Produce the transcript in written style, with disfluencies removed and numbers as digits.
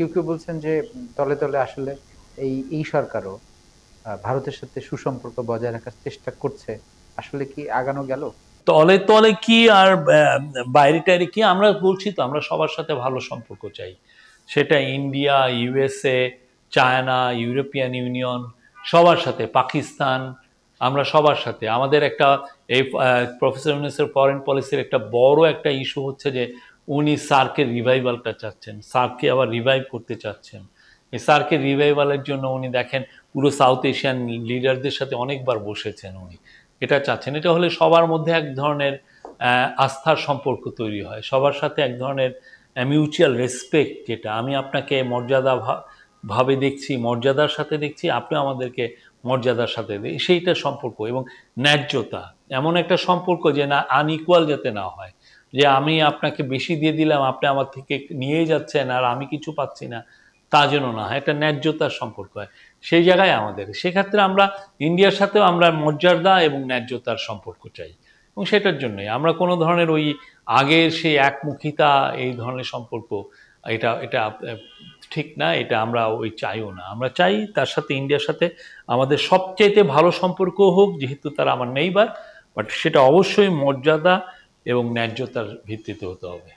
কেউ কেউ বলছেন যে তলে তলে আসলে এই সরকারও ভারতের সাথে সুসম্পর্ক বজায় রাখার চেষ্টা করছে। আসলে কি আগানো গেল? তলে তলে কি আর বাইরে টাইরে কি, আমরা বলছি তো আমরা সবার সাথে ভালো সম্পর্ক চাই। সেটা India, USA, China, European union, সবার সাথে, পাকিস্তান, আমরা সবার সাথে আমাদের একটা এই প্রফেসর ইউনূসের ফরেন পলিসির একটা বড় একটা ইস্যু হচ্ছে যে উনি সার্কের রিভাইভালটা চাচ্ছেন, সার্ককে আবার রিভাইভ করতে চাচ্ছেন। এই সার্কের রিভাইভালের জন্য উনি দেখেন পুরো সাউথ এশিয়ান লিডারদের সাথে অনেকবার বসেছেন উনি, এটা চাচ্ছেন। এটা হলে সবার মধ্যে এক ধরনের আস্থার সম্পর্ক তৈরি হয়, সবার সাথে এক ধরনের মিউচুয়াল রেসপেক্ট, যেটা আমি আপনাকে মর্যাদা ভাবে দেখছি, মর্যাদার সাথে দেখছি, আপনি আমাদেরকে মর্যাদার সাথে সেইটা সম্পর্ক। এবং ন্যায্যতা, এমন একটা সম্পর্ক যে না আনইকুয়াল যাতে না হয়, যে আমি আপনাকে বেশি দিয়ে দিলাম আপনি আমার থেকে নিয়ে যাচ্ছেন আর আমি কিছু পাচ্ছি না, তা যেন না হয়, একটা ন্যায্যতার সম্পর্ক হয়। সেই জায়গায় আমাদের সেক্ষেত্রে আমরা ইন্ডিয়ার সাথেও আমরা মর্যাদা এবং ন্যায্যতার সম্পর্ক চাই। এবং সেটার জন্যই আমরা কোনো ধরনের ওই আগের সেই একমুখিতা, এই ধরনের সম্পর্ক, এটা এটা ঠিক না, এটা আমরা ওই চাইও না। আমরা চাই তার সাথে, ইন্ডিয়ার সাথে আমাদের সবচাইতে ভালো সম্পর্ক হোক, যেহেতু তারা আমার নেইবার, বাট সেটা অবশ্যই মর্যাদা এবং ন্যায্যতার ভিত্তিতে হতে হবে।